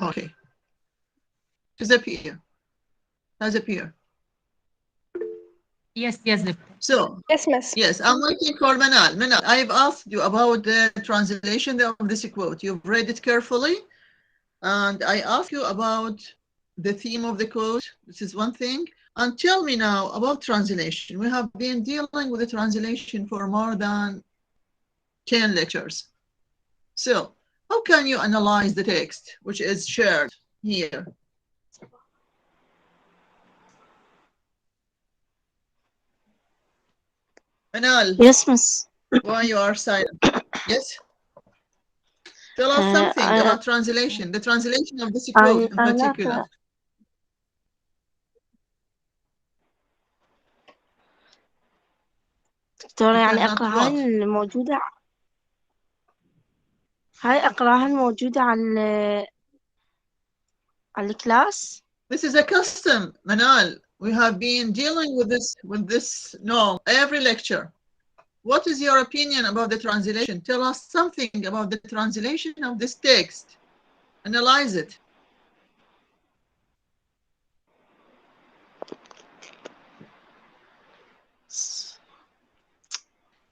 Okay. Disappear. Has appeared. Yes, yes, doctor. So, Yes, miss. yes, I'm waiting for Manal. Manal, I've asked you about the translation of this quote. You've read it carefully, and I asked you about the theme of the quote. This is one thing. And tell me now about translation. We have been dealing with the translation for more than 10 lectures. So, how can you analyze the text which is shared here? Manal, Yes, miss. why you are silent? Yes? Tell us Uh, something I, about translation, the translation of this quote in أنا particular. أقرأ دكتورة، You يعني cannot أقرأ هاي what? الموجودة، هاي أقرأها الموجودة على الكلاس. This is a custom, Manal. We have been dealing with this norm every lecture. What is your opinion about the translation? Tell us something about the translation of this text. Analyze it.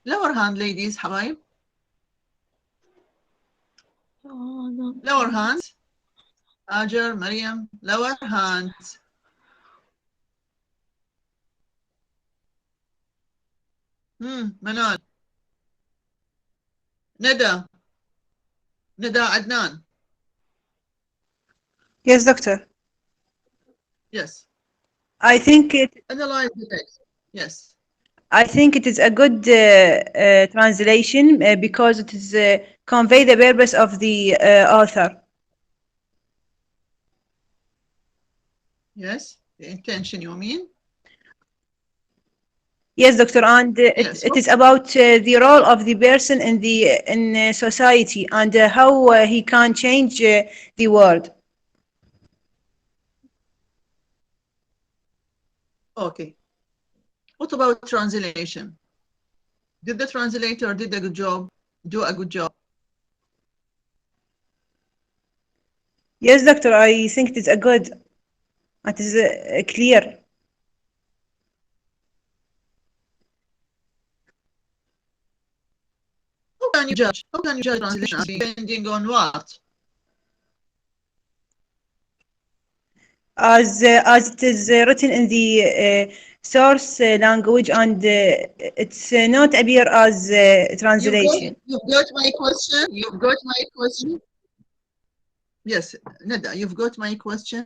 Lower hand, ladies, حبايب. Lower hands. Ajar, Mariam, lower hands. Manal. Neda. Neda Adnan. Yes, doctor. Yes. I think it. Analyze the text. Yes. I think it is a good translation because it is convey the purpose of the author. Yes. The intention, you mean? Yes, doctor, and Yes. it is about the role of the person in society and how he can change the world. Okay. What about translation? Did the translator did a good job? Do a good job? Yes, doctor, I think it is a good. It is clear. How can you judge? How can you judge translation depending on what? As it is written in the source language and it's not appear as translation. You've got my question. You've got my question. Yes, Neda, you've got my question.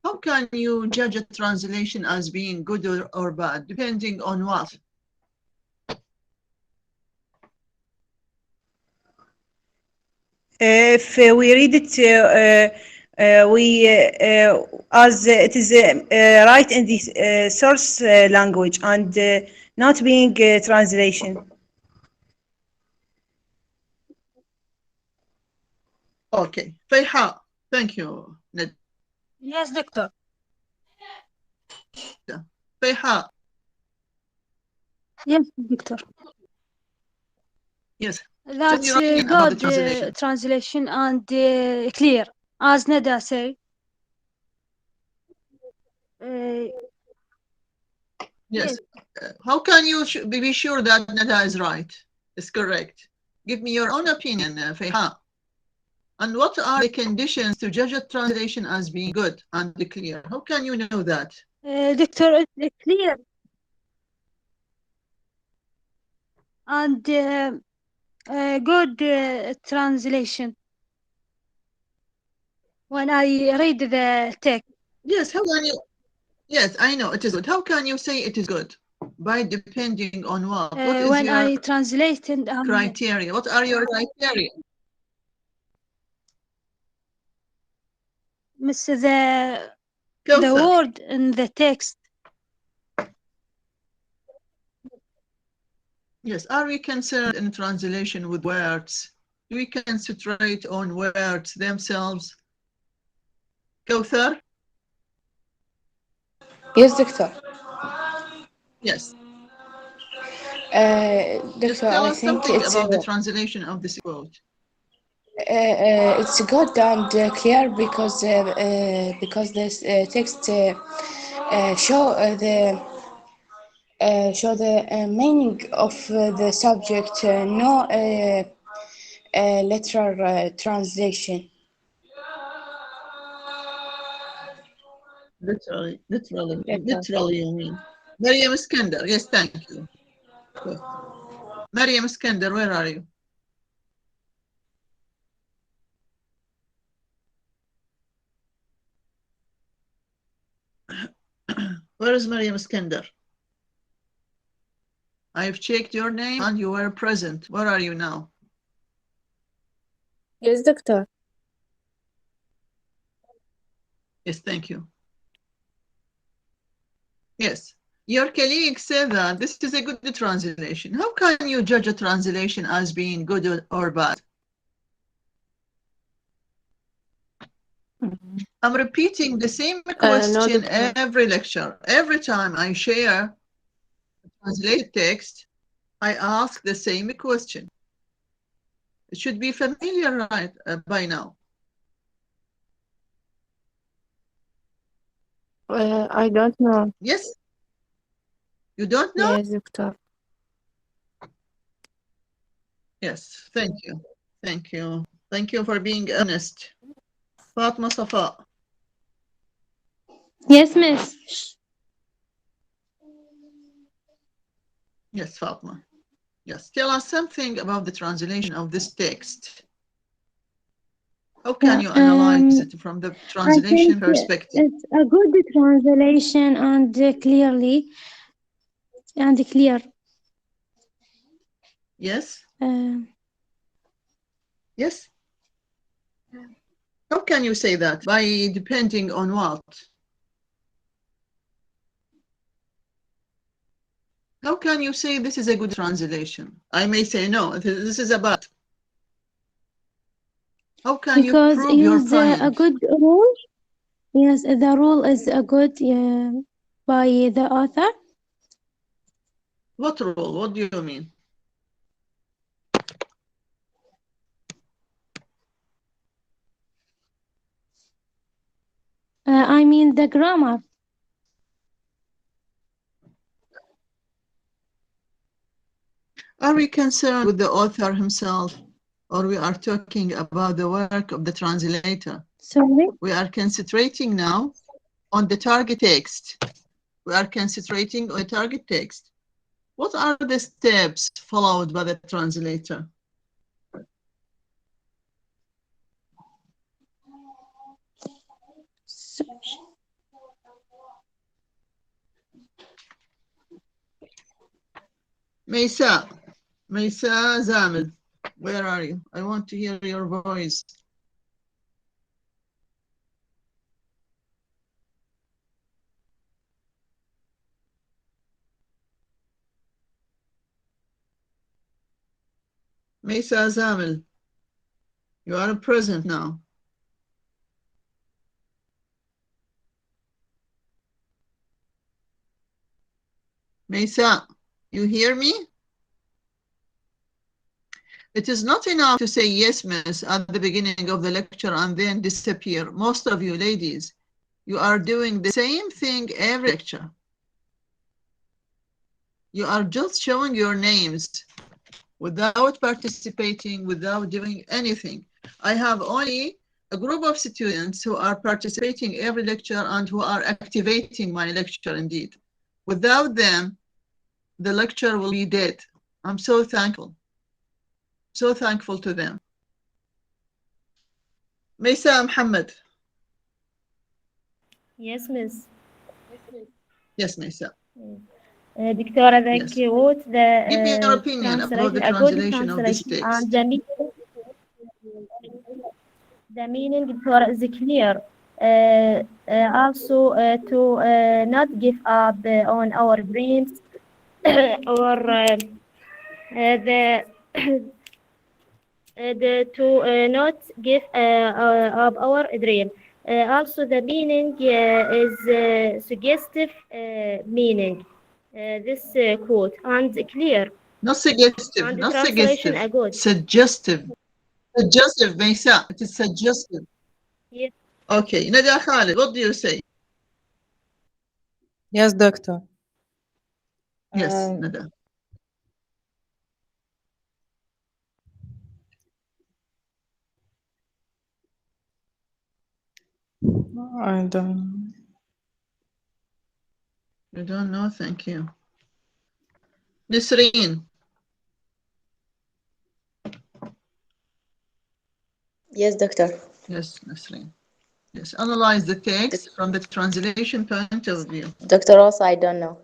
How can you judge a translation as being good or bad, depending on what? If we read it, we as it is right in the source language and not being translation. Okay. Fayha, thank you, Neda. Yes, doctor. Fayha, Yes, Victor. yes. Tell me That's your opinion about the good translation. translation and clear. As Neda say, uh, Yes. yes, How can you be sure that Neda is right? Is correct? Give me your own opinion, Fayha. And what are the conditions to judge a translation as being good and clear? How can you know that? Doctor, it's clear and good translation. When I read the text, Yes, how can you? Yes, I know it is good. How can you say it is good? By depending on what? What is when your I translated criteria? What are your criteria? miss the Kauthar. word in the text. Yes, are we concerned in translation with words? Do we concentrate on words themselves? Kauthar? Yes, doctor. Yes. Doctor, Just tell I us think something it's about the translation of this quote. It's good and clear because this text show the meaning of the subject, no literal translation. Literally, you mean. Maryam Iskandar, yes, thank you. Good. Maryam Iskandar, where are you? Where is Maryam Iskandar? I've checked your name and you were present. Where are you now? Yes, doctor. Yes, thank you. Yes, your colleague said that this is a good translation. How can you judge a translation as being good or bad? I'm repeating the same question doctor. every lecture. Every time I share a translated text, I ask the same question. It should be familiar, right, by now. I don't know. Yes? You don't know? Yes, doctor. Yes, thank you. Thank you. Thank you for being honest. Fatma Safa. Yes, miss. Yes, Fatma. Yes, tell us something about the translation of this text. How can you analyze it from the I translation think perspective? it's a good translation and clearly and clear. Yes? Uh, Yes? How can you say that? By depending on what? How can you say this is a good translation? I may say no, this is a bad. How can you because prove your use a point? good rule. Yes, the rule is a good by the author. What rule? What do you mean? I mean the grammar. Are we concerned with the author himself, or we are talking about the work of the translator? Sorry. We are concentrating now on the target text. We are concentrating on the target text. What are the steps followed by the translator? Maysa Zamil, where are you? I want to hear your voice. Maysa Zamil, you are present now. Maysa, you hear me? It is not enough to say yes, miss, at the beginning of the lecture and then disappear. Most of you ladies, you are doing the same thing every lecture. You are just showing your names without participating, without doing anything. I have only a group of students who are participating every lecture and who are activating my lecture indeed. Without them, the lecture will be dead. I'm so thankful. So thankful to them. Maysa Muhammad. Yes, miss. Yes, Maysa. دكتورة, the Yes. quote, Give me your the opinion about the translation, a good translation of this translation, and text. the meaning for is clear. Also, to not give up on our dreams or to not give up our dream. Also, the meaning is suggestive meaning. This quote and clear. Not suggestive, And the not translation suggestive, a good. suggestive. Suggestive, Maysa. It is suggestive. Yes. Okay, Nada Khalid, what do you say? Yes, doctor. Yes, Um, Nada. I don't. You don't know? Thank you. Nisreen. Yes, doctor. Yes, Nisreen. Yes, analyze the text from the translation point of view. Doctor, also I don't know.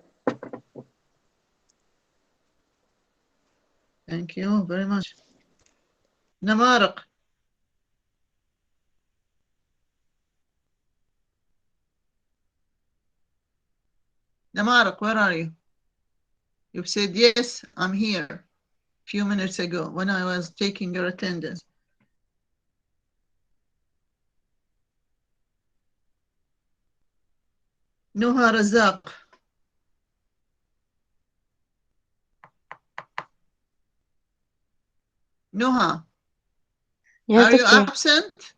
Thank you very much. Namarak. Namarak, where are you? You've said, yes, I'm here a few minutes ago when I was taking your attendance. Nuha Razak. Nuha, Yes, are you doctor. absent?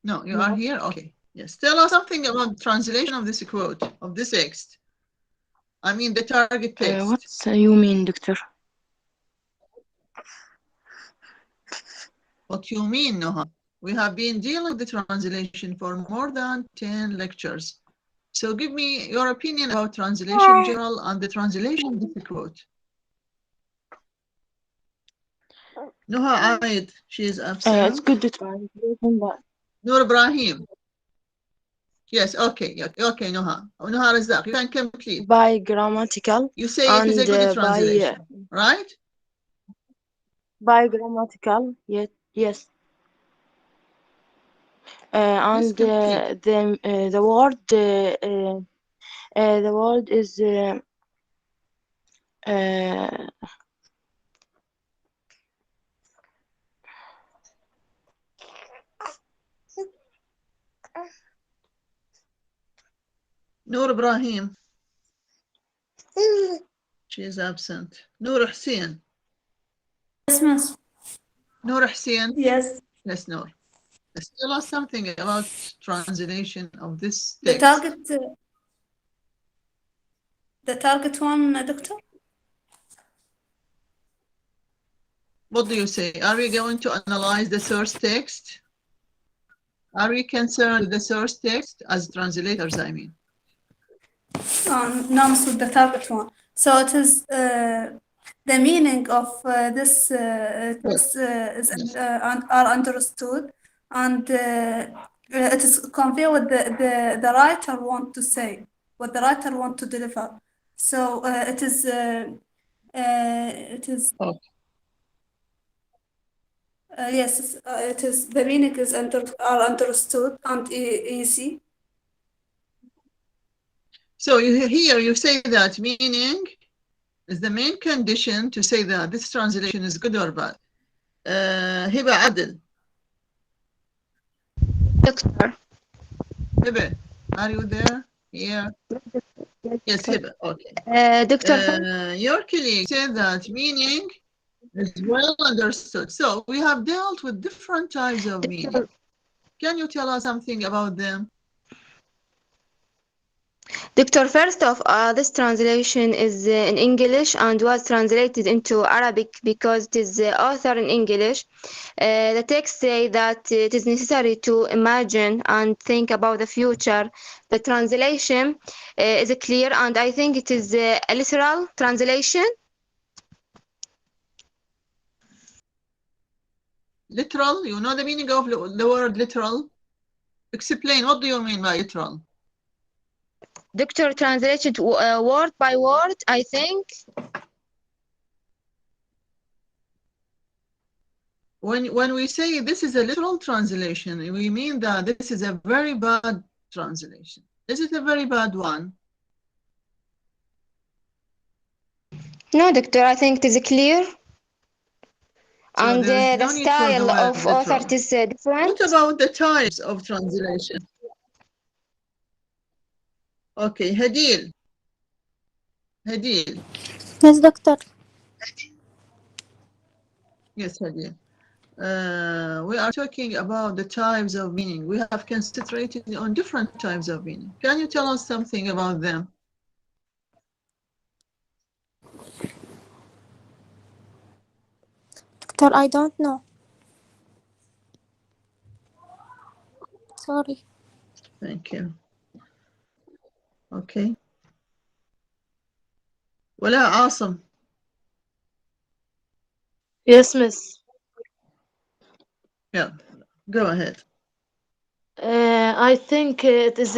No, you are here? Okay. Yes. Tell us something about translation of this quote, of this text. I mean, the target text. What you mean, doctor? What you mean, Noha? We have been dealing with the translation for more than 10 lectures. So give me your opinion about translation in general and the translation of this quote. Noha Aid, she is It's absent. good to translation, but Noor Ibrahim. Yes, okay, okay, Noha. Noha Razak, you can complete. by grammatical You say it is a and good translation, right? by grammatical. Yes. And complete. the word is Noor Ibrahim. She is absent. Noor Hussein. Yes, miss. Noor Hussein. Yes. Yes, Noor. Let's tell us something about translation of this The text. target one, doctor? What do you say? Are we going to analyze the source text? Are we concerned with the source text as translators, I mean? No, miss, with the target one. So it is the meaning of this text are understood, and it is convey what the writer want to say, what the writer want to deliver. So it is. Yes, it is. The meaning is are understood and easy. So here you say that meaning is the main condition to say that this translation is good or bad. Hiba Adil. Doctor. Hiba, are you there? Here? Yes, Hiba. Okay. Doctor. Your colleague said that meaning is well understood. So we have dealt with different types of meaning. Can you tell us something about them? Doctor, first of all, this translation is in English and was translated into Arabic because it is author in English. The text say that it is necessary to imagine and think about the future. The translation is clear, and I think it is a literal translation. Literal? You know the meaning of the word literal? Explain, what do you mean by literal? Doctor, translated word by word, I think. When we say this is a literal translation, we mean that this is a very bad translation. Is it a very bad one? No, doctor, I think it is clear. So And there is the no need for the style word of author literal. is different. What about the types of translation? Okay, Hadil. Hadil. Yes, doctor. Yes, Hadia. We are talking about the types of meaning. We have concentrated on different types of meaning. Can you tell us something about them? Doctor, I don't know. Sorry. Thank you. Okay. Wala Asim. Yes, Miss. Yeah, go ahead. I think it is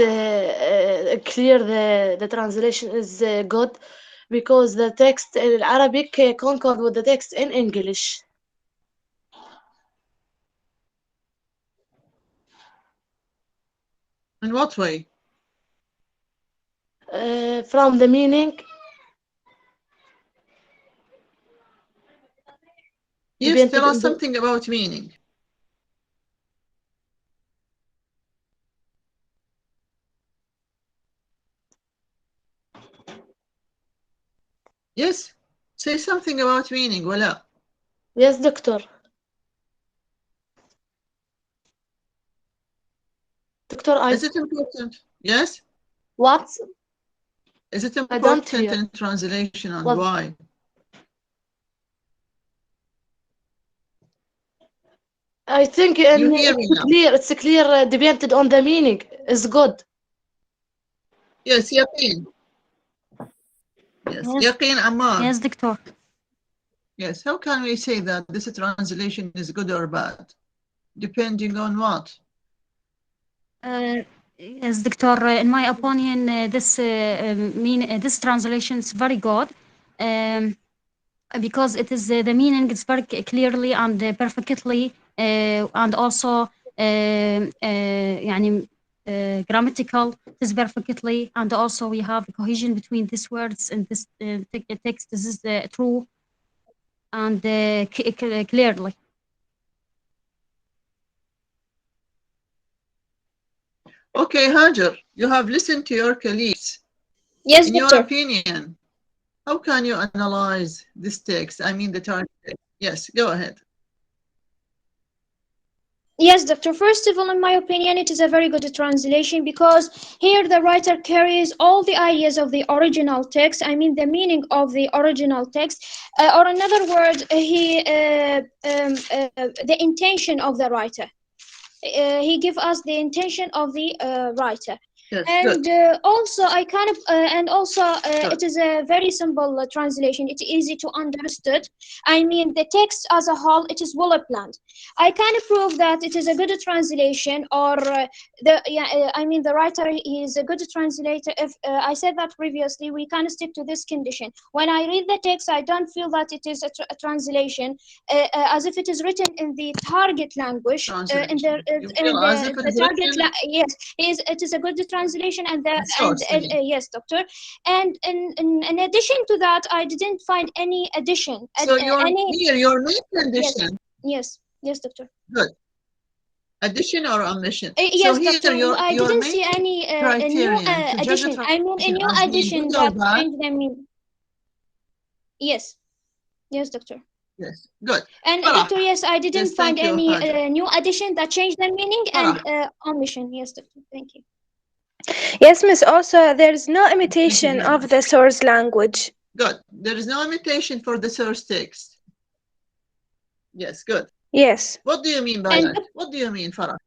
clear the translation is good because the text in Arabic concord with the text in English. In what way? From the meaning. Yes, tell us something about meaning. Yes, say something about meaning, Wala. Yes, doctor. Doctor, Is it important? Yes? What? Is it don't important hear. in translation and What? why? I think You hear me now? it's clear depended on the meaning. It's good. Yes, Yaqeen. Yes, Yaqeen Ammar. Yes, Doctor. Yes, how can we say that this translation is good or bad? Depending on what? Yes, Doctor. In my opinion, this translation is very good, because it is the meaning is very clearly and perfectly, and also يعني grammatical. It is perfectly, and also we have cohesion between these words in this text. This is true and clearly. Okay, Hajar, you have listened to your colleagues. Yes, In doctor. your opinion, how can you analyze this text? I mean the target text. Yes, go ahead. Yes, doctor. First of all, in my opinion, it is a very good translation because here the writer carries all the ideas of the original text. I mean, the meaning of the original text, or in other words, the intention of the writer. He gives us the intention of the writer. Yes, And good. also I kind of and also Good. it is a very simple translation. It's easy to understood. I mean, the text as a whole, it is well planned. I kind of prove that it is a good translation, or I mean, the writer is a good translator. If I said that previously, we kind of stick to this condition. When I read the text, I don't feel that it is a translation, as if it is written in the target language. In Translation. You feel as if it is target written yes, it is a good translation, and the source, I mean. yes, doctor. And in addition to that, I didn't find any addition. So your main condition. Yes, doctor. Good. Addition or omission? Yes, so here doctor. I your didn't main see any new criterion to judge a addition. I mean, a translation new as being addition good or that bad. changed the meaning. Yes, doctor. Yes, good. And Farah. doctor, yes, I didn't Yes, find thank you, any Hajar. new addition that changed the meaning and Farah. omission. Yes, doctor. Thank you. Yes, Miss. Also, there is no Thank you imitation very of much. the source language. Good. There is no imitation for the source text. Yes, good. Yes. What do you mean by that? What do you mean, Farah?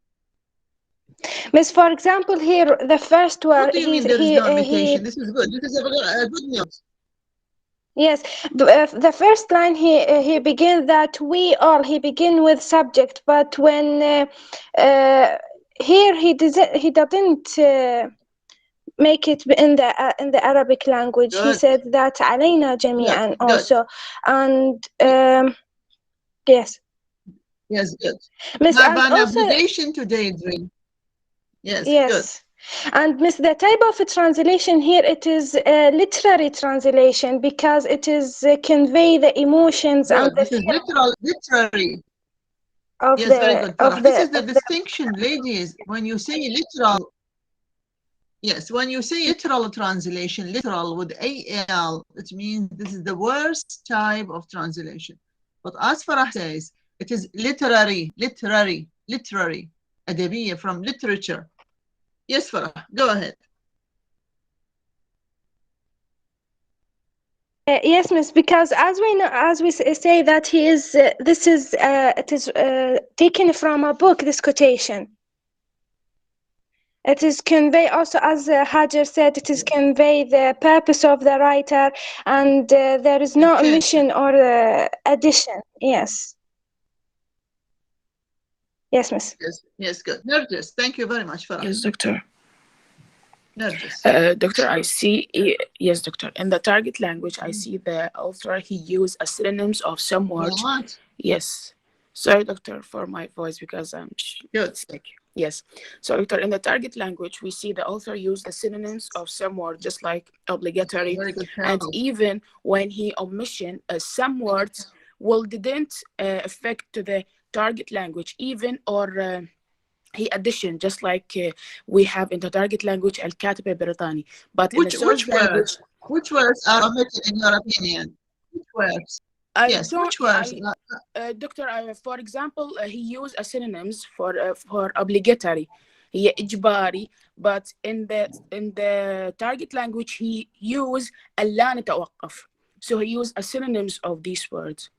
Miss, for example, here the first word. What do you mean there is no imitation? This is good. This is a good news. Yes, the first line he begins that we all. He begin with subject, but when here he doesn't make it in the Arabic language. Good. He said that علينا جميعا Good. also, and yes. Yes, good. Miss, Have and an also obligation to daydream. Yes, yes. good. And Miss, the type of translation here, it is a literary translation because it is convey the emotions Good. and the This is literary. of Yes, the very good. of This the is the distinction, ladies. When you say literal, yes, when you say literal translation, literal with AL, it means this is the worst type of translation. But as Farah says, it is literary, أدبية, from literature. Yes, Farah, go ahead. Yes, miss, because as we know, as we say that he is, this is, it is taken from a book, this quotation. It is convey also, as Hajar said, it is convey the purpose of the writer, and there is no omission or addition. Yes. Yes, miss. Yes, good. Nergis, thank you very much, Farah. Yes, doctor. Nergis. Doctor, I see, yes, doctor. In the target language, I see the author, he used a synonyms of some words. What? Yes. Sorry, doctor, for my voice, because I'm sick. Yes. So, doctor, in the target language, we see the author use the synonyms of some words, just like obligatory. And even when he omission some words didn't affect to the target language, even or he addition, just like we have in the target language al-Katib al-Britani. But in the source language, which words are omitted in your opinion? Which words? Yes, which words? Doctor, for example, he used synonyms for obligatory, إجباري, but in the target language he used لا نتوقف. So he used synonyms of these words.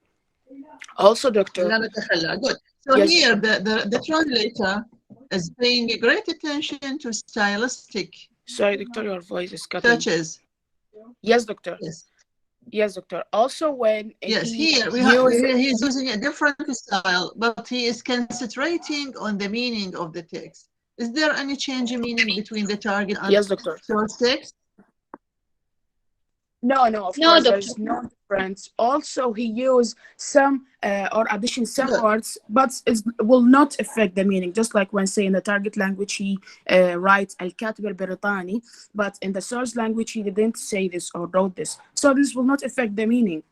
Also, doctor. Good. So yes. Here the translator is paying great attention to stylistic. Sorry, doctor, your voice is cutting. Touches. Yes, doctor. Yes. Yes, doctor. Also, when he's using a different style, but he is concentrating on the meaning of the text. Is there any change in meaning between the target and source text? No, of course, there's no difference. Also, he used some or addition some words, but it will not affect the meaning. Just like when say in the target language, he writes al-Katib al-Britani, but in the source language, he didn't say this or wrote this. So this will not affect the meaning.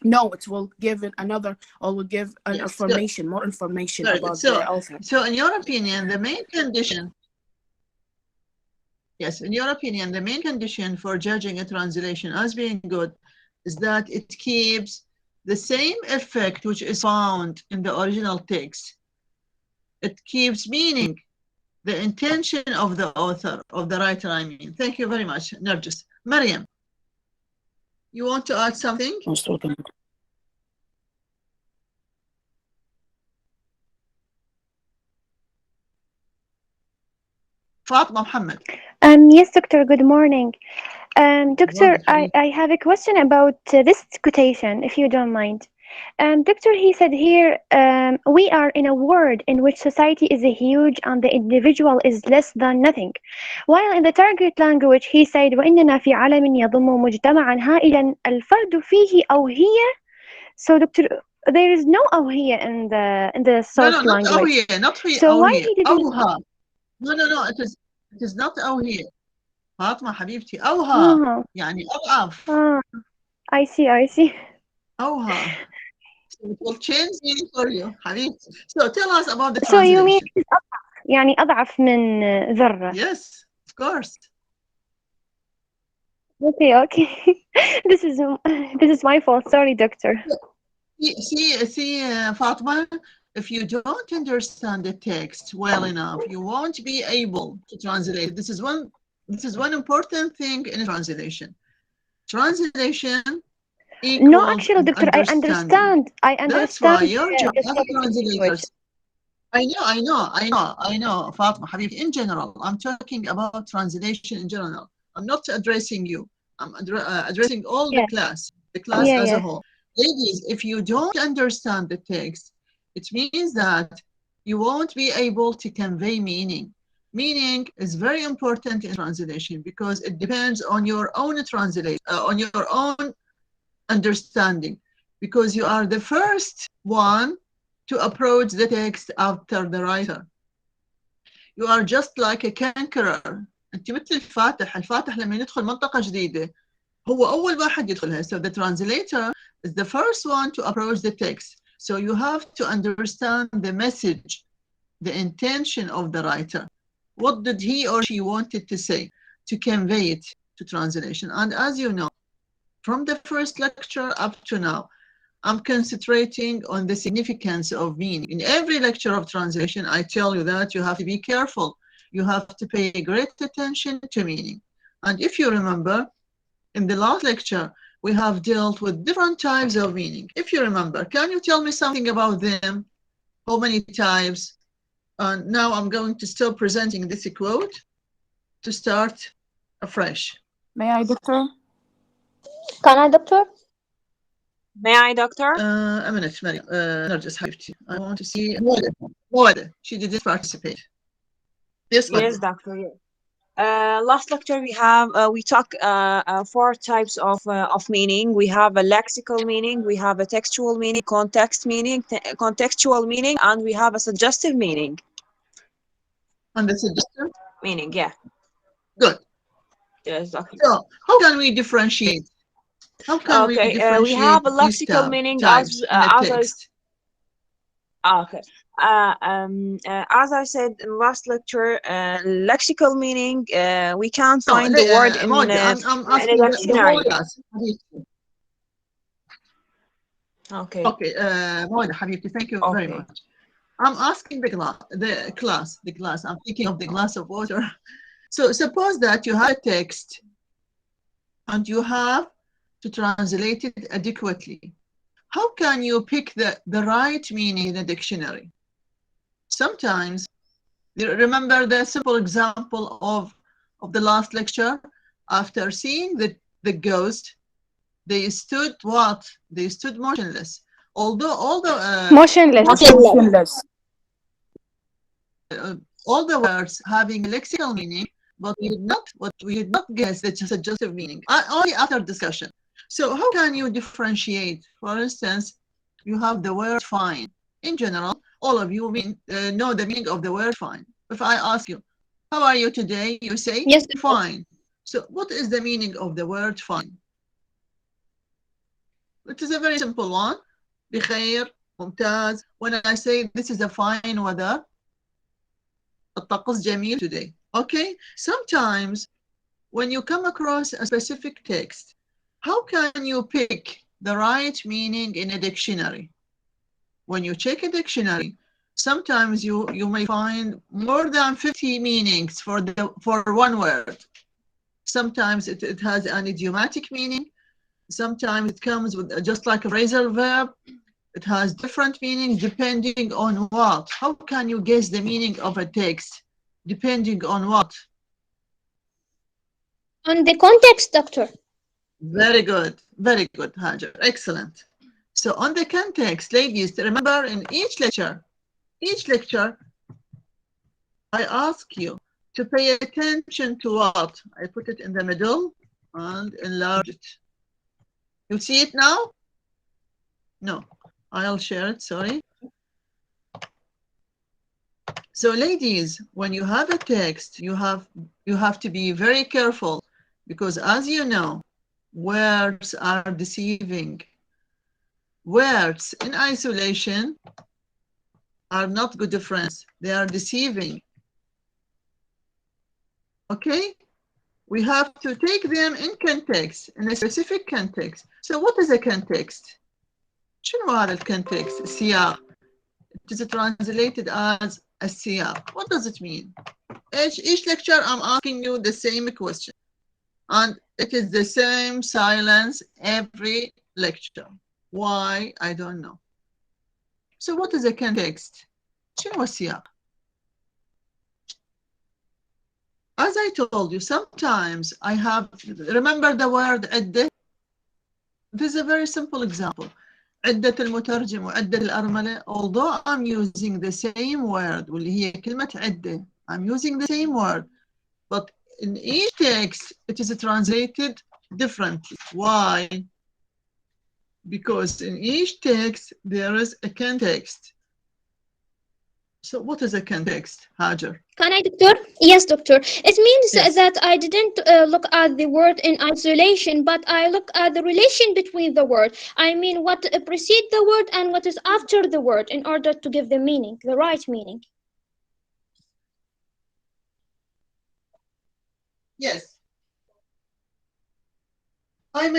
No, it will give it another, or will give an information, more information about the author. So in your opinion, the main condition, in your opinion, the main condition for judging a translation as being good is that it keeps the same effect which is found in the original text. It keeps meaning, the intention of the author, of the writer, I mean. Thank you very much, Nergis. Mariam, you want to add something? Fatma Muhammad. Yes, doctor, good morning. Doctor, I have a question about this quotation, if you don't mind. Doctor, he said here, we are in a world in which society is huge and the individual is less than nothing. While in the target language, he said, وَإِنَّنَا فِي عَالَمٍ يَضُمُّ مُجْتَمَعًا هَائِلًا الْفَرْدُ فِيهِ أَوْهِيَ. So, doctor, there is no أوهية in the source language. Not here. So why he didn't? No, it is not أوهية. فاطمة حبيبتي أوها يعني أضعف. I see. أوها. So it will change meaning for you حبيبتي. So tell us about the translation. So you mean it's أضعف, يعني أضعف من ذرة. Yes, of course. Okay. This is my fault. Sorry, doctor. See, Fatma, if you don't understand the text well enough, you won't be able to translate. This is one important thing in translation. Translation equals no, actually, doctor, I understand. That's why your job as translators. I know, Fatma, Habib, in general. I'm talking about translation in general. I'm not addressing you. I'm addressing all the class as a whole. Ladies, if you don't understand the text, it means that you won't be able to convey meaning. Meaning is very important in translation because it depends on your own translation, on your own understanding, because you are the first one to approach the text after the writer. You are just like a conqueror. أنت مثل الفاتح لما يدخل منطقة جديدة هو أول واحد يدخلها. So the translator is the first one to approach the text. So you have to understand the message, the intention of the writer. What did he or she wanted to say, to convey it to translation? And as you know, from the first lecture up to now, I'm concentrating on the significance of meaning. In every lecture of translation, I tell you that you have to be careful. You have to pay great attention to meaning. And if you remember, in the last lecture, we have dealt with different types of meaning. If you remember, can you tell me something about them? How many types? Now I'm going to stop presenting this quote to start afresh. May I, Doctor? Can I, Doctor? May I, Doctor? A minute, Maryam. Narjis Habibti. I want to see Moada. She didn't participate. Yes, Yes, Doctor. Yes. Last lecture we talk 4 types of meaning. We have a lexical meaning, we have a textual meaning, contextual meaning, and we have a suggestive meaning. And the suggestive meaning, yeah. Good. Yes, Doctor. So how can we differentiate? How can we differentiate we have a lexical meaning types in a text? Okay. As I said in last lecture, lexical meaning, we can't find the word in I'm a asking dictionary. the class. Okay. Okay, Moada Habibti, thank you very much. I'm asking the class. I'm thinking of the glass of water. So suppose that you have a text and you have to translate it adequately. How can you pick the right meaning in a dictionary? Sometimes, remember the simple example of the last lecture? After seeing the ghost, they stood what? They stood motionless. Although motionless. All the words having lexical meaning, but we did not guess the suggestive meaning only after discussion. So how can you differentiate? For instance, you have the word fine. In general, all of you know the meaning of the word fine. If I ask you, how are you today? You say, yes, fine. So what is the meaning of the word fine? It is a very simple one. بخير, ممتاز. When I say this is a fine weather, الطقس جميل today. Okay? Sometimes when you come across a specific text, how can you pick the right meaning in a dictionary? When you check a dictionary, sometimes you may find more than 50 meanings for one word. Sometimes it has an idiomatic meaning. Sometimes it comes with just like a phrasal verb. It has different meanings depending on what? How can you guess the meaning of a text? Depending on what? On the context, Doctor. Very good, Hajar. Excellent. So on the context, ladies, remember in each lecture, I ask you to pay attention to what? I put it in the middle and enlarge it. You see it now? No, I'll share it, sorry. So ladies, when you have a text, you have to be very careful because as you know, words are deceiving. Words in isolation are not good friends. They are deceiving. Okay? We have to take them in context, in a specific context. So what is a context? شنو هذا الكونتكست؟ السياق. It is translated as a سياق. What does it mean? Each lecture I'm asking you the same question. And it is the same silence every lecture. Why? I don't know. So what is a context? شنو السياق? As I told you, sometimes I have, remember the word عدة? This is a very simple example. عدة المترجم وعدة الأرملة. Although I'm using the same word, واللي هي كلمة عدة, I'm using the same word, but in each text it is translated differently. Why? Because in each text there is a context. So what is a context, Hajar? Can I, Doctor? Yes, Doctor. It means Yes. that I didn't look at the word in isolation, but I look at the relation between the word. I mean, what precedes the word and what is after the word in order to give the meaning, the right meaning. Yes. I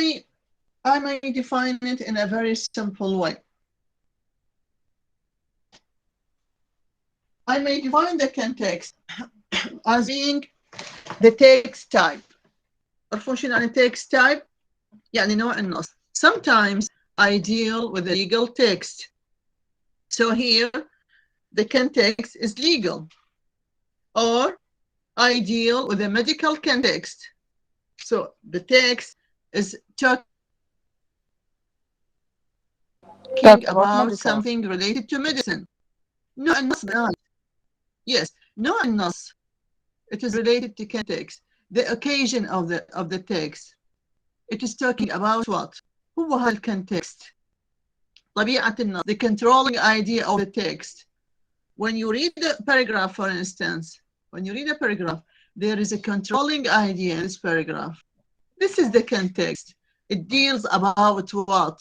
I may define it in a very simple way. I may define the context as being the text type. عرفون شنو يعني text type؟ يعني نوع النص. Sometimes I deal with a legal text. So here the context is legal. Or I deal with a medical context. So the text is talking about something related to medicine. نوع النص yes, نوع النص. It is related to context. The occasion of the text. It is talking about what? هو هالcontext. طبيعة النص. The controlling idea of the text. When you read the paragraph, for instance, when you read a paragraph, there is a controlling idea in this paragraph. This is the context. It deals about what?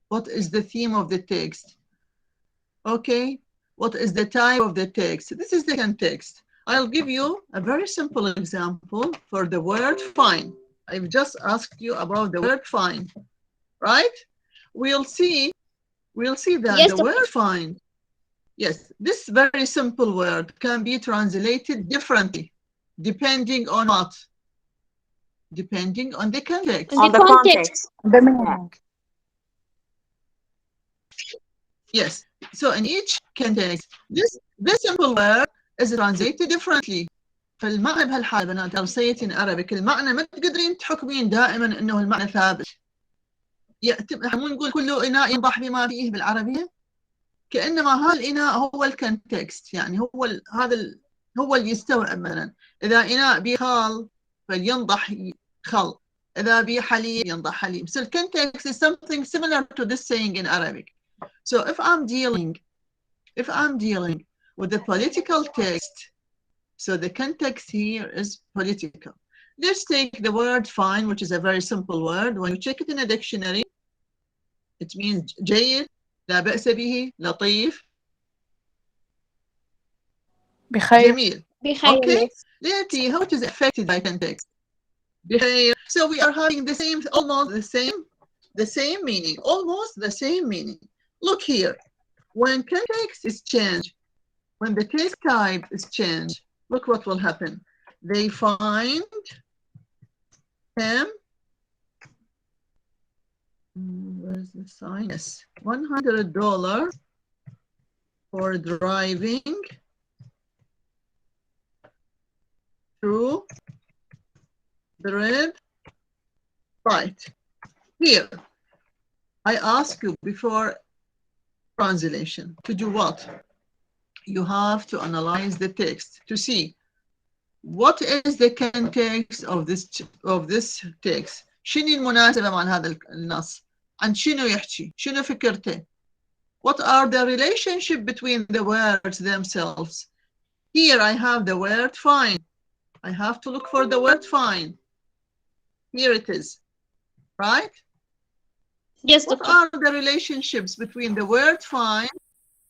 What is the theme of the text? Okay. What is the type of the text? This is the context. I'll give you a very simple example for the word fine. I've just asked you about the word fine, right? We'll see that yes, the word fine, yes, this very simple word can be translated differently, depending on what? Depending on the context. On the context. The meaning. Yes. So in each context, this simple word is translated differently. فالمعنى بهالحالة بنات I'll say it in Arabic. المعنى ما تقدرين تحكمين دائما انه المعنى ثابت. مو نقول كل إناء ينضح بما فيه بالعربية. كأنما هالإناء هو الكونتكست، يعني هو اللي يستوعب. مثلا إذا إناء بيه خال فلينضح خل، إذا بيه حليب ينضح حليب. So context is something similar to this saying in Arabic. So if I'm dealing with the political text, so the context here is political. Let's take the word fine, which is a very simple word. When you check it in a dictionary, it means جيد، لا بأس به، لطيف، بخير. جميل. بخير. Okay, let's see how it is affected by context. بخير. So we are having the same, almost the same meaning, almost the same meaning. Look here, when context is changed, when the text type is changed, look what will happen. They find him, where's the sign? Yes, $100 for driving through the red light. Here, I ask you before translation to do what? You have to analyze the text to see what is the context of this text. شنو المناسبة مع هذا النص؟ عن شنو يحكي؟ شنو فكرته؟ What are the relationship between the words themselves? Here I have the word fine. I have to look for the word fine. Here it is, right? Yes, what are the relationships between the word fine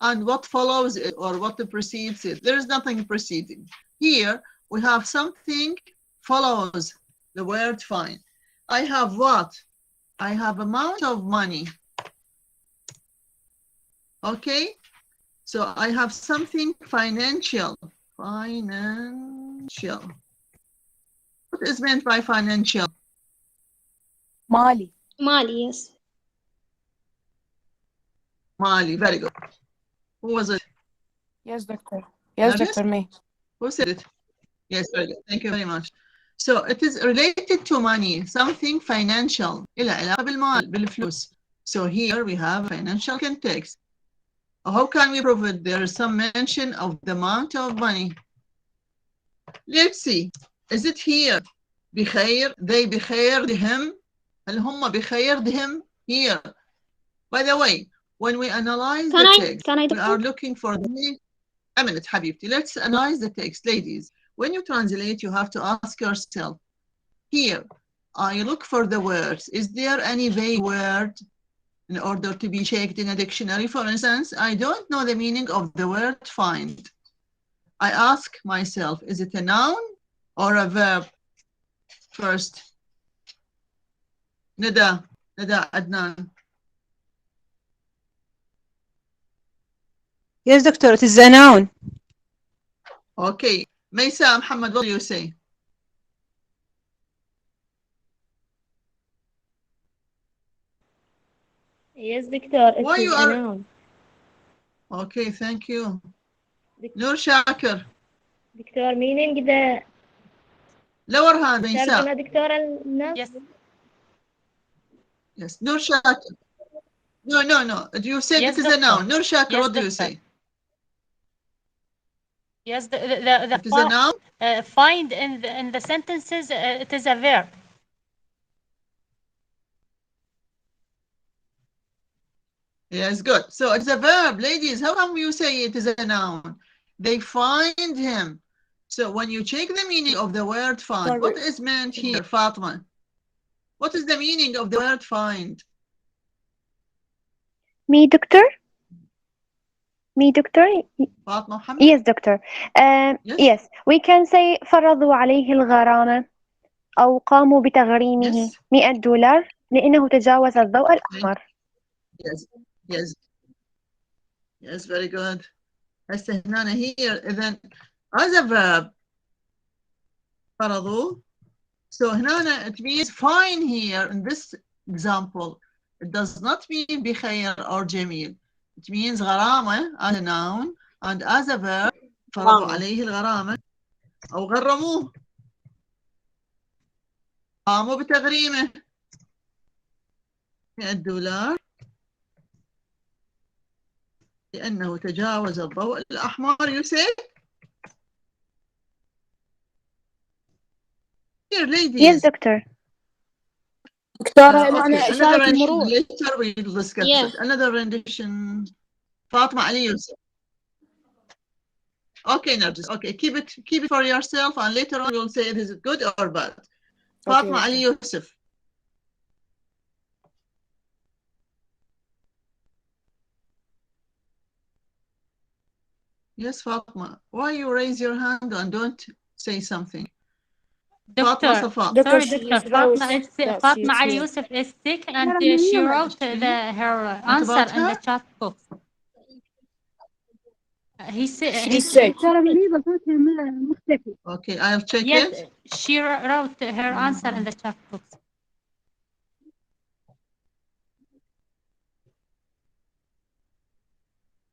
and what follows it or what precedes it? There is nothing preceding. Here we have something follows the word fine. I have what? I have amount of money. Okay, so I have something financial. Financial. What is meant by financial? Mali. Mali, yes. Mali, very good. Who was it? Yes, doctor. Yes, Nergis? doctor, me. Who said it? Yes, very good. Thank you very much. So it is related to money, something financial. إلى علاقة بالمال, بالفلوس. So here we have financial context. How can we prove it? There is some mention of the amount of money. Let's see. Is it here? بخير, they بخير دهم. هل هم بخير دهم? Here. By the way, when we analyze the text, we are looking for the meaning. A minute, Habibti. Let's analyze the text, ladies. When you translate, you have to ask yourself, here, I look for the words. Is there any vague word in order to be checked in a dictionary? For instance, I don't know the meaning of the word find. I ask myself, is it a noun or a verb? First, Nida, Nada, Adnan. Yes, doctor, it is a noun. Okay. Maysa, Muhammad, what do you say? Yes, doctor, it Why is you a are... noun. Okay, thank you. Nur Shakir. دكتور meaning the lower hand Maysa. ترجمة دكتور النص. Yes, Nur Shakir. No. You said Yes, it is a doctor. noun. Nur Shakir, Yes, what do you doctor. say? Yes, the It is a noun? find in the sentences, it is a verb. Yes, good. So it's a verb, ladies. How come you say it is a noun? They find him. So when you check the meaning of the word find, what is meant here, Fatma? What is the meaning of the word find? Me, doctor? Me, doctor? Fatma Muhammad? Yes, doctor. Yes, we can say فرضوا عليه الغرامة أو قاموا بتغريمه $100 لأنه تجاوز الضوء الأحمر. Yes, very good. هسه هنا here then as a verb فرضوا. So هنا it means fine here in this example. It does not mean بخير or جميل. It means غرامة as a noun and as a verb فرضوا عليه الغرامة أو غرموه قاموا بتغريمه $100 لأنه تجاوز الضوء الأحمر. You say? Here, ladies. Yes, doctor. دكتورة معنى إشارة المرور. Later we will discuss it. Another rendition. Fatma Ali Yusuf. Okay, Nargis. Okay, keep it for yourself, and later on you'll say it is good or bad. Fatma Ali Yusuf. Yes, Fatma. Why you raise your hand and don't say something? Doctor, Fatma sorry, Doctor. Fatma Ali Yusuf is sick and she wrote her answer in the chat box. He's sick. Okay, I'll check it. Yes, she wrote her answer in the chat box.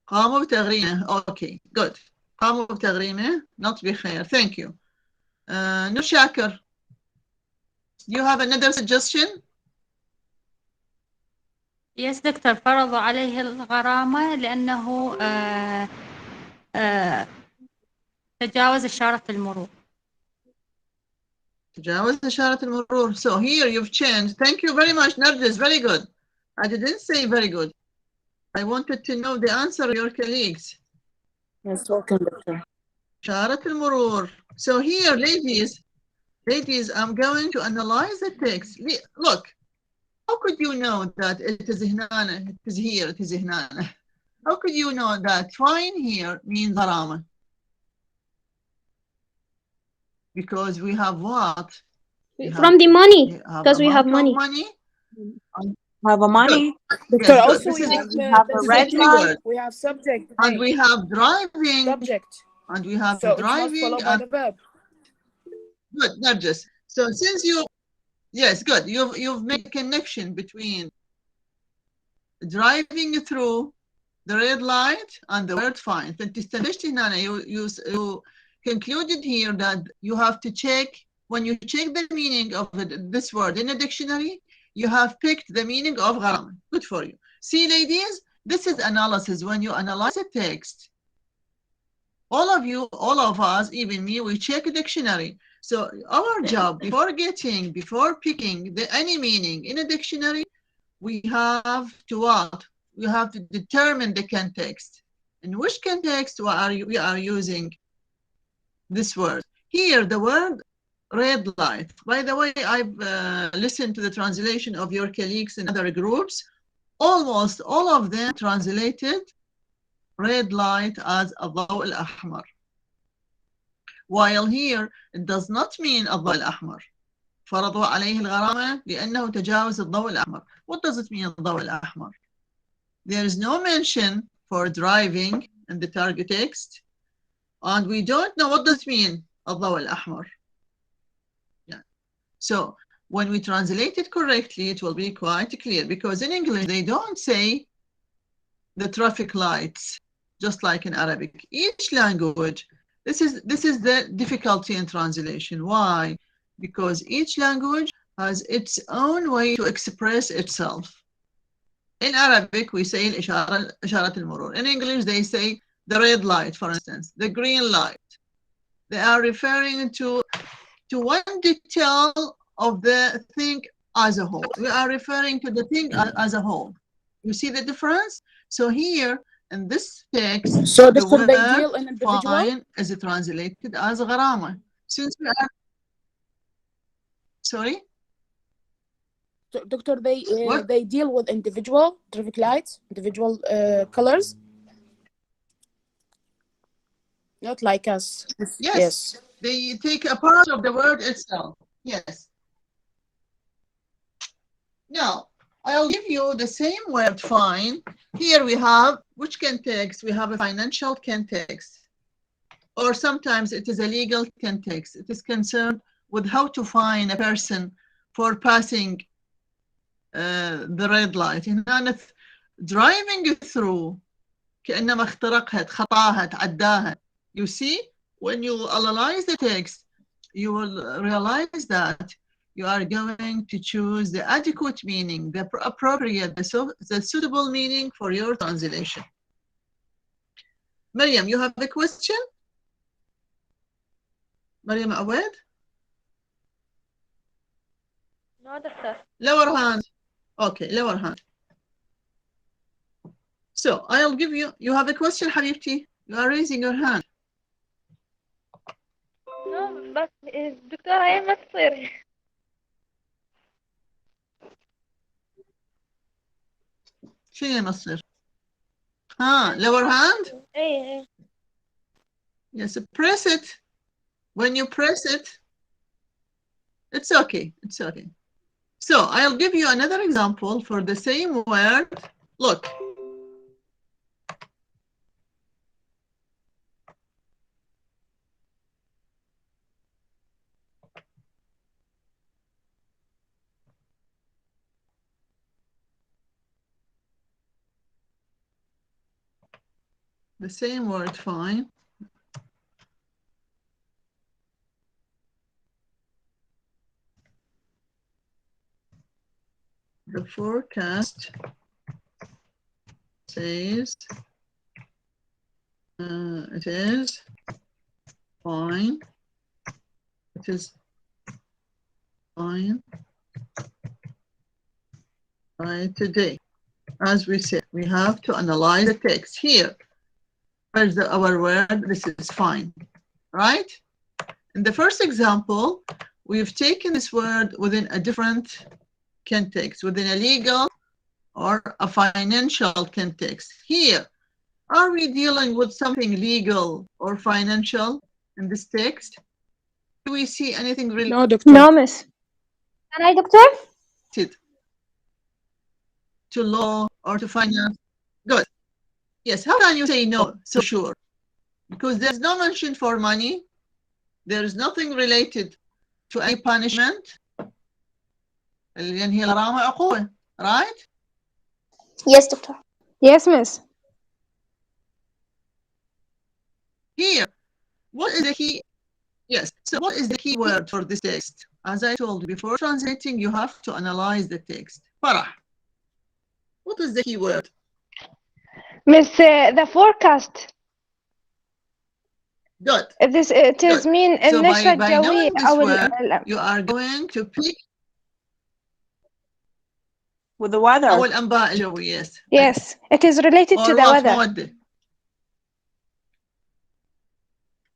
قاموا بتغريمه. Okay, good. قاموا بتغريمه not بخير. Thank you. Nur Shakir, you have another suggestion? Yes, Doctor. فرضوا عليه الغرامة لأنه تجاوز إشارة المرور. تجاوز إشارة المرور. So here you've changed. Thank you very much, Nargis. Very good. I didn't say very good. I wanted to know the answer of your colleagues. Yes, welcome, Doctor. إشارة المرور. So here, ladies, I'm going to analyze the text. Look, how could you know that it is هنا, it is here, it is هنا? How could you know that fine here means غرامة? Because we have what? From the money, because we have money. Have a money. Doctor, yes, also we have a red light. We have subject. And we have driving. Subject. And we have so driving. It must follow by the verb. Good, Nargis. So since yes, good. You've made a connection between driving through the red light and the word fine. You concluded here that you have to check, when you check the meaning of this word in a dictionary, you have picked the meaning of غرامة. Good for you. See, ladies, this is analysis. When you analyze a text, all of you, all of us, even me, we check a dictionary. So our job, before picking any meaning in a dictionary, we have to what? We have to determine the context. In which context we are using this word? Here, the word red light. By the way, I've listened to the translation of your colleagues in other groups. Almost all of them translated red light as الضوء الأحمر. While here, it does not mean الضوء الأحمر. فرضوا عليه الغرامة لأنه تجاوز الضوء الأحمر. What does it mean الضوء الأحمر? There is no mention for driving in the target text, and we don't know what does it mean الضوء الأحمر. Yeah. So when we translate it correctly, it will be quite clear, because in English they don't say the traffic lights, just like in Arabic. Each language, this is the difficulty in translation. Why? Because each language has its own way to express itself. In Arabic, we say إشارة المرور. In English, they say the red light, for instance, the green light. They are referring to one detail of the thing as a whole. We are referring to the thing as a whole. You see the difference? So here in this text, so the Dr. word they deal in individual? fine is translated as غرامة. Since we are, sorry? So, Doctor, they deal with individual traffic lights, individual colors, not like us. Yes. They take a part of the word itself. Yes. Now, I'll give you the same word fine. Here we have, which context? We have a financial context, or sometimes it is a legal context. It is concerned with how to fine a person for passing the red light. هنا driving through كأنما اخترقها خطاها تعداها. You see, when you analyze the text, you will realize that you are going to choose the adequate meaning, the appropriate, the suitable meaning for your translation. Maryam, you have a question? Maryam Awad? No, doctor. Lower hand. Okay, lower hand. So I'll give you have a question, Habibti? You are raising your hand. No, بس الدكتورة هي ما تصير. شنو مصير؟ lower hand? ايه. Yes, press it. When you press it, it's okay. It's okay. So I'll give you another example for the same word. Look. The same word, fine. The forecast says it is fine. It is fine by today. As we said, we have to analyze the text here. Where's our word? This is fine, right? In the first example, we've taken this word within a different context, within a legal or a financial context. Here, are we dealing with something legal or financial in this text? Do we see anything related? No, Doctor. No, miss. Can I, doctor? To law or to finance? Good. Yes, how can you say no so sure? Because there's no mention for money. There is nothing related to any punishment. Right? Yes, doctor. Yes, miss. Here, what is the key? Yes, so what is the key word for this text? As I told you, before translating, you have to analyze the text. Farah, what is the key word? Miss, the forecast. Good. This it is Good. mean So النشرة by الجوية knowing this أو word, you are going to pick with the weather. أو الأنباء الجوية. Yes. Yes, it is related to the weather.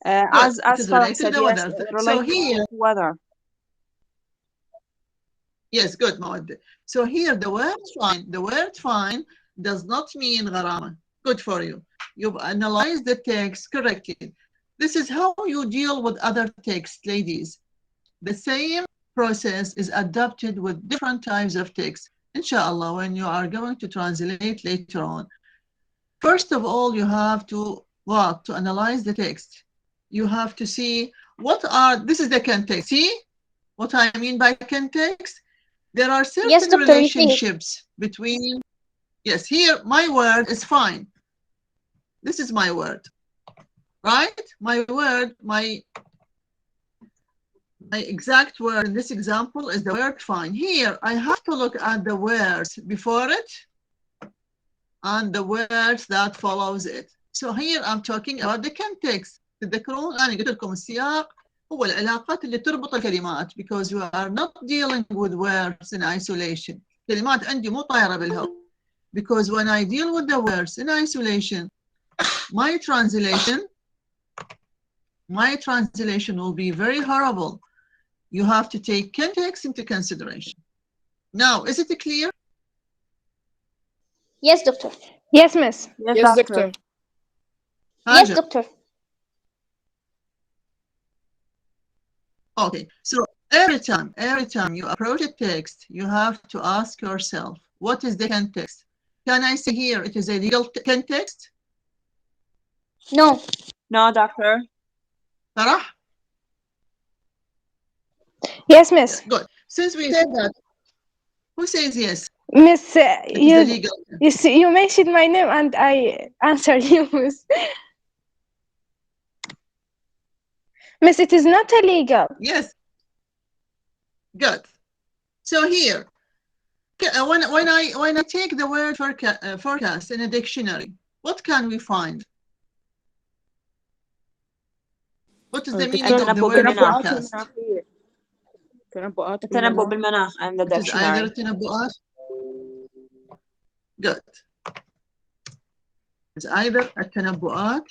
As Farah said, yes, so here, weather. Yes, good, Maud. So here the word fine does not mean غرامة. Good for you. You've analyzed the text correctly. This is how you deal with other texts, ladies. The same process is adopted with different types of text, inshallah, when you are going to translate later on. First of all, you have to what? To analyze the text. You have to see what are, this is the context. See what I mean by context? There are certain Yes, Doctor, relationships between, yes, here my word is fine. This is my word, right? My word, my exact word in this example is the word fine. Here, I have to look at the words before it and the words that follows it. So here I'm talking about the context. تتذكرون أنا قلت لكم السياق هو العلاقات اللي تربط الكلمات, because you are not dealing with words in isolation. كلمات عندي مو طايرة بالهواء. Because when I deal with the words in isolation, my translation will be very horrible. You have to take context into consideration. Now, is it clear? Yes, Doctor. Yes, Miss. Yes, Doctor. Yes, Doctor. Okay, so every time you approach a text, you have to ask yourself, what is the context? Can I say here it is a legal context? No. No, Doctor. Farah? Yes, Miss. Good. Since we said that, who says yes? Miss, you mentioned my name and I answered you, Miss. Miss, it is not illegal. Yes. Good. So here, when I take the word forecast in a dictionary, what can we find? What is the meaning of the word forecast? التنبؤ بالمناخ and the It is either dictionary. تنبؤات. Good. It's either التنبؤات.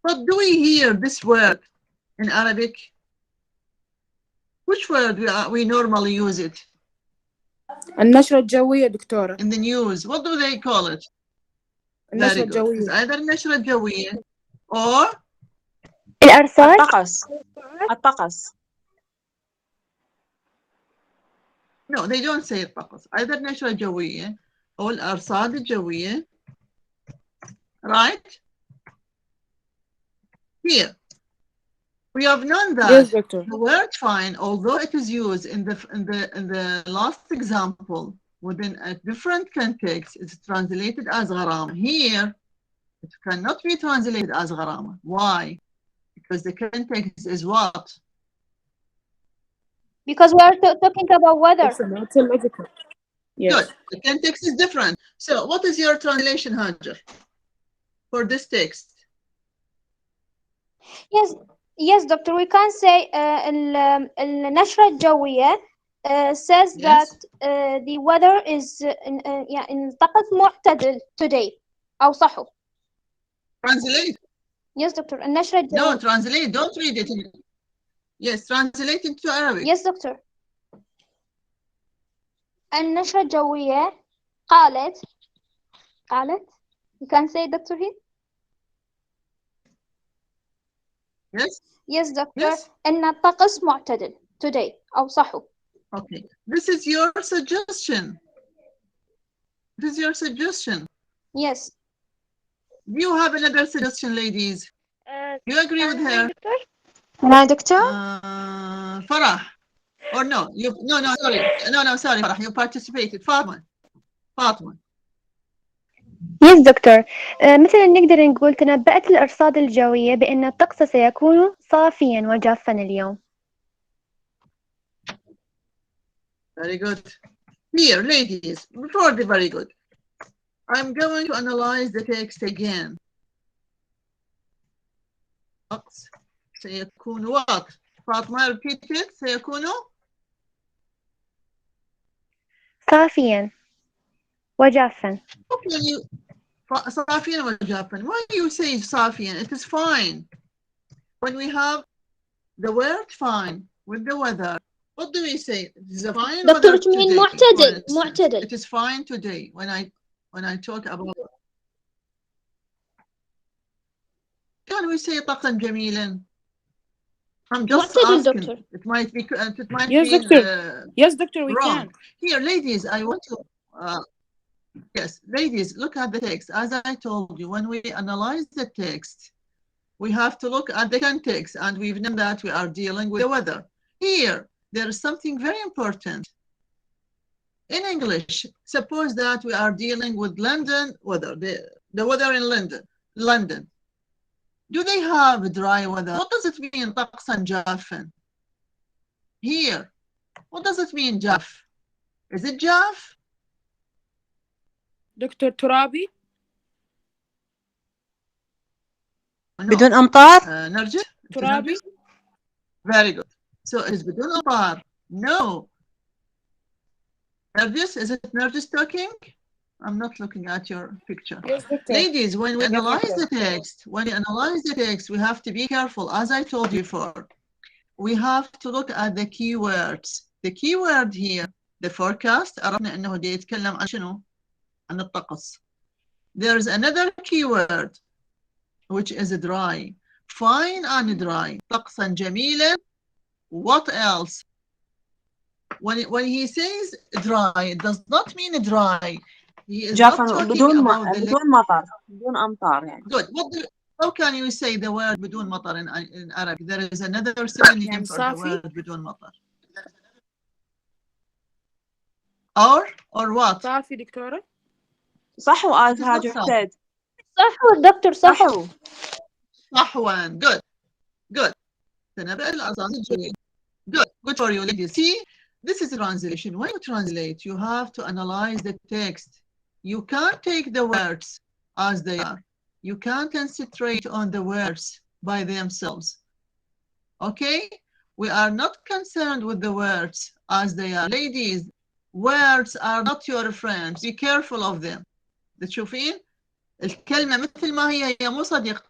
But do we hear this word in Arabic? Which word we normally use it? النشرة الجوية دكتورة. In the news, what do they call it? النشرة Very good. الجوية. It's either النشرة الجوية or الأرصاد. الطقس. No, they don't say الطقس. Either النشرة الجوية or الأرصاد الجوية. Right? Here, we have known that Yes, Doctor. the word fine, although it is used in the last example within a different context, it's translated as غرامة. Here, it cannot be translated as غرامة. Why? Because the context is what? Because we are talking about weather. It's mathematical. Yes. Good. The context is different. So, what is your translation, Hajar, for this text? Yes, Doctor. We can say النشرة الجوية says that the weather is in طقس معتدل today. أو صحو. Translate. Yes, Doctor. النشرة الجوية. No, translate. Don't read it. Yes, translate into Arabic. Yes, Doctor. النشرة الجوية قالت. You can say, Doctor, here? Yes? Yes, Doctor. Yes. إن الطقس معتدل today أو صحو. Okay. This is your suggestion. This is your suggestion. Yes. Do you have another suggestion, ladies? Do you agree with her? No, Doctor? Farah. Or no? Sorry, Farah. You participated. Fatma. Yes, دكتور. مثلا نقدر نقول تنبأت الأرصاد الجوية بأن الطقس سيكون صافيا وجافا اليوم. Very good. Here, ladies, before the very good, I'm going to analyze the text again. الطقس سيكون what? Fatma, repeat it. سيكون صافيا وجافا. صافيا وجافا. Why do you say صافيا? It is fine. When we have the word fine with the weather, what do we say? It is a fine Doctor, weather it means today. معتدل. It is fine today. When I talk about can we say طقسا جميلا? I'm just معتدل asking. دكتور. It might be Yes, doctor. Yes, doctor, we wrong. can. Here, ladies, I want to yes, ladies, look at the text. As I told you, when we analyze the text, we have to look at the context, and we've known that we are dealing with the weather. Here, there is something very important. In English, suppose that we are dealing with London weather, the weather in London. Do they have dry weather? What does it mean, طقسا جافا? Here, what does it mean, جاف? Is it جاف? Dr. Turabi? No. بدون أمطار؟ نرجس? Turabi? Very good. So is بدون أمطار? No. Nergis, is it Nergis talking? I'm not looking at your picture. Yes, doctor. Ladies, when we Yes, analyze doctor. the text, we have to be careful. As I told you before, we have to look at the keywords. The keyword here, the forecast, عرفنا إنه دي يتكلم عن شنو؟ عن الطقس. There's another keyword, which is dry. Fine and dry. طقسا جميلا. What else? When he says dry, it does not mean dry. He is not talking about the بدون مطر بدون أمطار يعني. Good. How can you say the word بدون مطر in Arabic? There is another synonym for the word بدون مطر. Or what? صافي دكتورة. صحو as Hajar said. صحو دكتور صحو. صحوان. Good. Good for you, ladies. See, this is a translation. When you translate, you have to analyze the text. You can't take the words as they are. You can't concentrate on the words by themselves. Okay? We are not concerned with the words as they are. Ladies, words are not your friends. Be careful of them. تشوفين؟ الكلمة مثل ما هي مو صديق.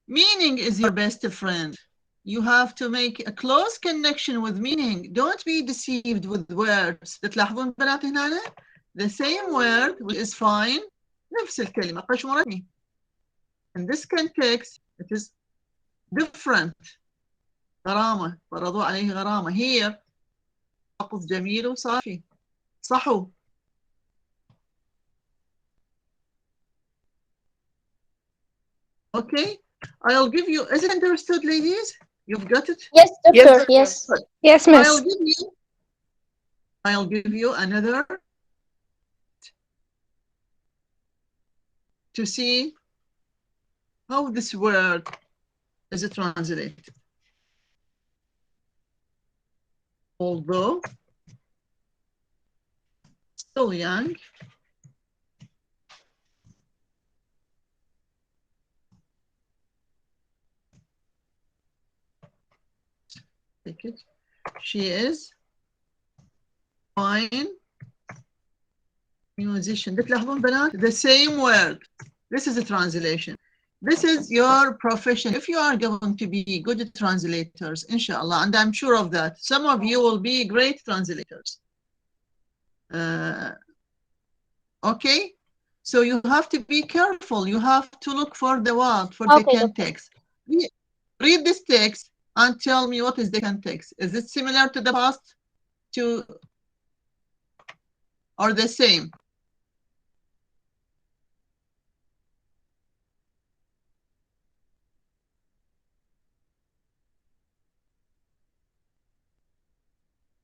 Meaning is your best friend. You have to make a close connection with meaning. Don't be deceived with words. تلاحظون بنات هنا؟ The same word which is fine. نفس الكلمة قشمرتني. In this context, it is different. غرامة. فرضوا عليه غرامة. Here, طقس جميل وصافي. صحو. Okay, I'll give you. Is it understood, ladies? You've got it? Yes, doctor. Yes. Yes, miss. I'll give you another to see how this word is translated. Although still young, take it. She is fine musician. بتلاحظون بنات the same word. This is a translation. This is your profession. If you are going to be good translators, inshallah, and I'm sure of that, some of you will be great translators. Okay, so you have to be careful. You have to look for the word, for the context. Read this text and tell me what is the context. Is it similar to the past, or the same?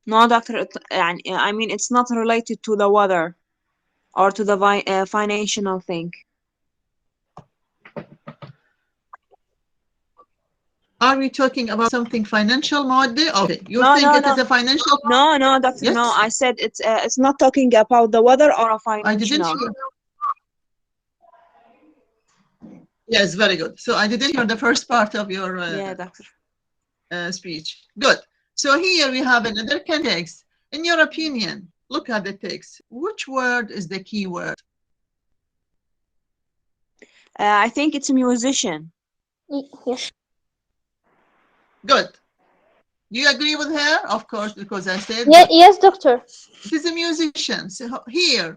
No, doctor. I mean, it's not related to the weather or to the financial thing. Are we talking about something financial, Mawaddi? Okay, you think it is a financial? No, doctor. Yes? No, I said it's not talking about the weather or a financial. I didn't hear. Yes, very good. So I didn't hear the first part of your doctor. Speech. Good. So here we have another context. In your opinion, look at the text. Which word is the key word? I think it's a musician. Yes. Good. Do you agree with her? Of course, because I said. Yes, doctor. It is a musician. So here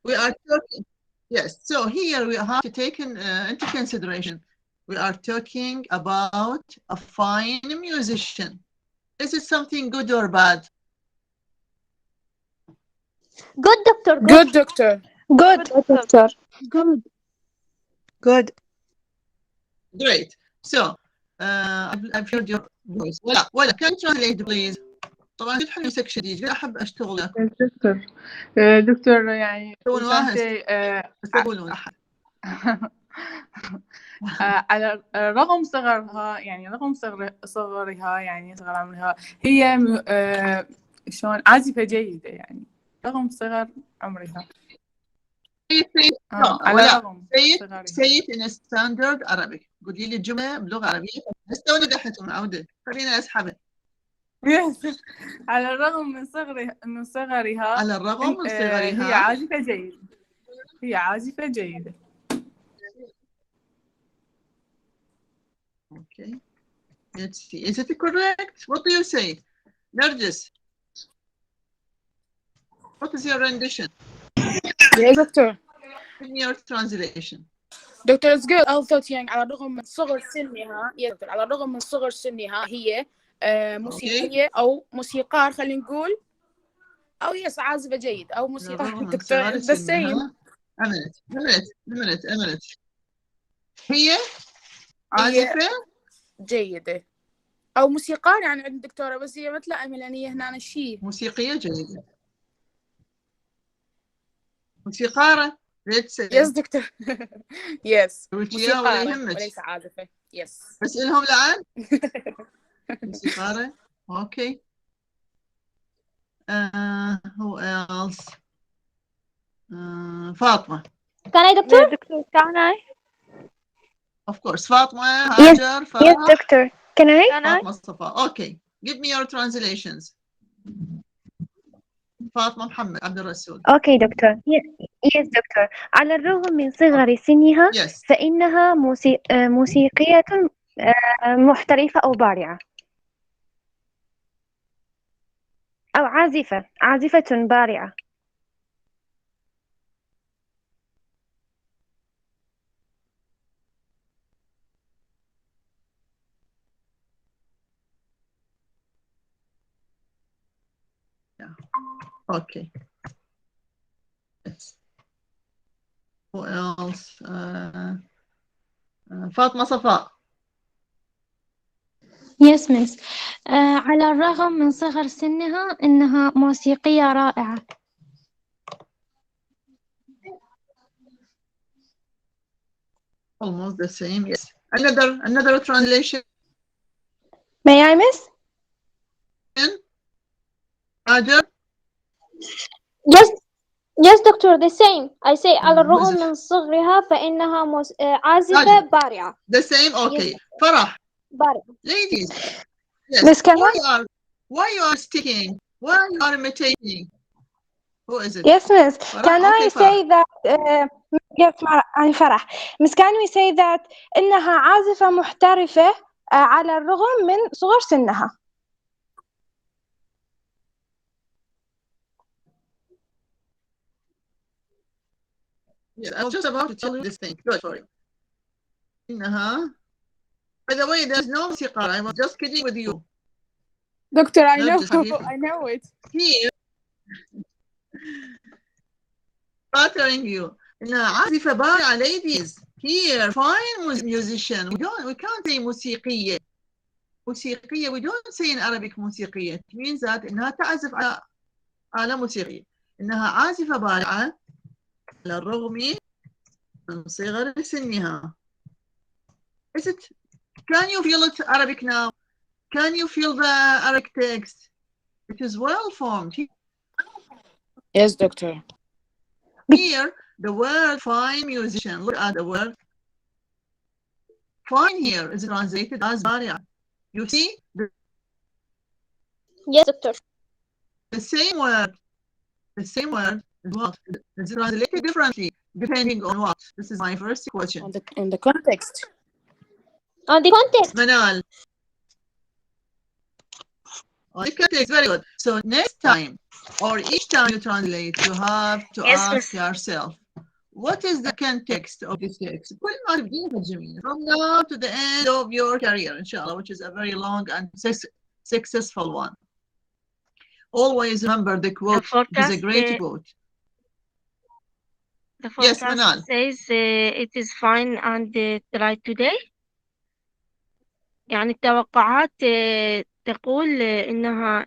we are talking. Yes, so here we have to take into consideration, we are talking about a fine musician. Is it something good or bad? Good, doctor. Good, doctor. Good, doctor. Good. Good. Great. So, I've heard your voice. ولا can you translate please? طبعا جد حلو سكشن دي، جد أحب أشتغل وياكم. دكتور يعني تكون واهس. وسنتي تقولون أحد. على رغم صغرها يعني رغم صغرها يعني صغر عمرها هي شلون عازفة جيدة يعني رغم صغر عمرها. على رغم صغرها. Say it in a standard Arabic. قولي لي الجملة بلغة عربية. استوني دحت معودة. خلينا أسحبها. على الرغم من صغرها على الرغم من صغرها هي عازفة جيدة. هي عازفة جيدة. Okay. Let's see. Is it correct? What do you say? Nargis? What is your rendition? Yes, doctor. In your translation. Doctor, it's good. I thought يعني على الرغم من صغر سنها على الرغم من صغر سنها هي موسيقية أو موسيقار خلينا نقول أو يس عازفة جيد أو موسيقار. دكتور the same. أمنت. هي عازفة جيدة أو موسيقار يعني عند الدكتورة بس هي ما تلائم لأن هي هنا الشيء. موسيقية جيدة. موسيقارة. Yes دكتور. Yes. موسيقارة وليس عازفة. Yes. بس إلهم لعن. موسيقارة. Okay. Who else? فاطمة. Can I, doctor? Can I? Of course. فاطمة, هاجر, فرح. Yes, doctor. Can I? فاطمة صفاء. Okay. Give me your translations. فاطمة محمد عبد الرسول. Okay, doctor. Yes, doctor. على الرغم من صغر سنها فإنها موسيقية محترفة أو بارعة أو عازفة بارعة. Okay. Yes. Who else? فاطمة صفاء. Yes, miss. على الرغم من صغر سنها إنها موسيقية رائعة. Almost the same. Yes. Another translation. May I, miss? Roger? Yes, doctor, the same. I say على الرغم من صغرها فإنها عازفة بارعة. The same? Okay. فرح. بارعة. Ladies. Yes. Miss, why you are sticking? Why you are imitating? Who is it? Yes, miss. فرح? Can Okay, I say that? Yes, I'm فرح. Miss, can we say that إنها عازفة محترفة على الرغم من صغر سنها? Yeah, I was just about to tell you this thing. Good for you. By the way, there's no موسيقار. I was just kidding with you. Doctor, I know it. Here, flattering you. إنها عازفة بارعة, ladies. Here, fine musician. We can't say موسيقية. We don't say in Arabic موسيقية. It means that إنها تعزف على آلة موسيقية. إنها عازفة بارعة على الرغم من صغر سنها. Can you feel it Arabic now? Can you feel the Arabic text? It is well formed. Yes, doctor. Here, the word fine musician. Look at the word. Fine here is translated as bari'a. You see? Yes, doctor. The same word is what? It's translated differently depending on what? This is my first question. On the context. On the context. Manal. On the context, very good. So next time, or each time you translate, you have to ask yourself, what is the context of this text? From now to the end of your career, inshallah, which is a very long and successful one. Always remember the quote. It is a great quote. The Yes, forecast Manal. says it is fine and dry today. يعني التوقعات تقول إنها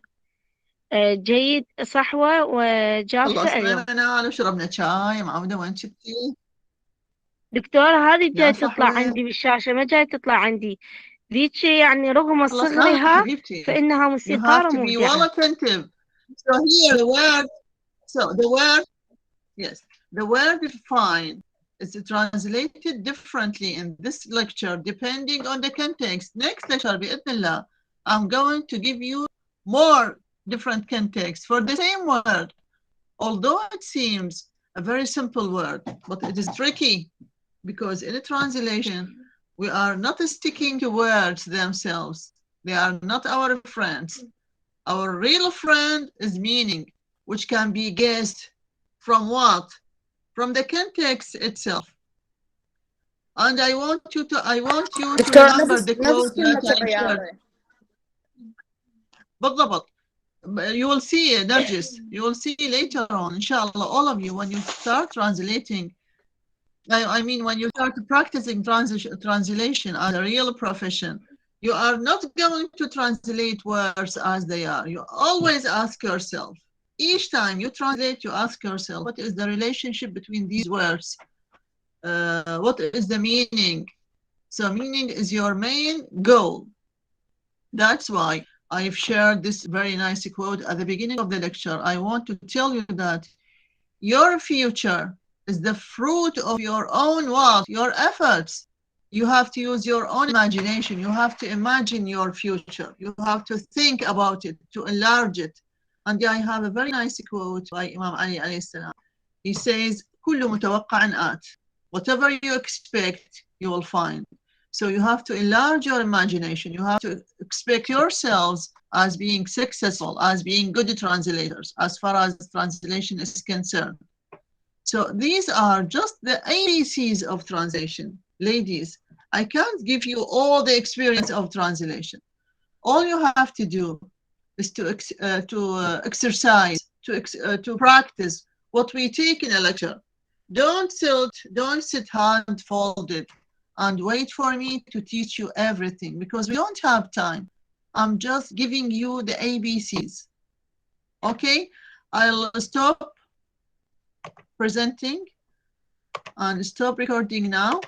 جيد صحوة وجافة خلصنا اليوم. منال وشربنا شاي معودة. وين شفتي؟ دكتور هذه يا جاي تطلع صحوة. عندي بالشاشة، ما جاي تطلع عندي ذيك، يعني رغم خلصناها صغرها حبيبتي. فإنها You have موسيقارة to be well مبدعة. attentive. So here the word, yes, the word fine is translated differently in this lecture depending on the context. Next lecture, بإذن الله, I'm going to give you more different contexts for the same word. Although it seems a very simple word, but it is tricky because in a translation, we are not sticking to words themselves. They are not our friends. Our real friend is meaning, which can be guessed from what? From the context itself. And I want you to remember the quote that I shared. بالضبط. You will see, Nargis, you will see later on, inshallah, all of you, when you start translating, I mean, when you start practicing translation as a real profession, you are not going to translate words as they are. You always ask yourself, each time you translate, you ask yourself, what is the relationship between these words? What is the meaning? So meaning is your main goal. That's why I've shared this very nice quote at the beginning of the lecture. I want to tell you that your future is the fruit of your own what? Your efforts. You have to use your own imagination. You have to imagine your future. You have to think about it, to enlarge it. And I have a very nice quote by Imam Ali alayhi salam. He says, كل متوقع آت. Whatever you expect, you will find. So you have to enlarge your imagination. You have to expect yourselves as being successful, as being good translators, as far as translation is concerned. So these are just the ABCs of translation. Ladies, I can't give you all the experience of translation. All you have to do is to exercise, to practice what we take in a lecture. Don't sit hand folded and wait for me to teach you everything, because we don't have time. I'm just giving you the ABCs. Okay, I'll stop presenting and stop recording now.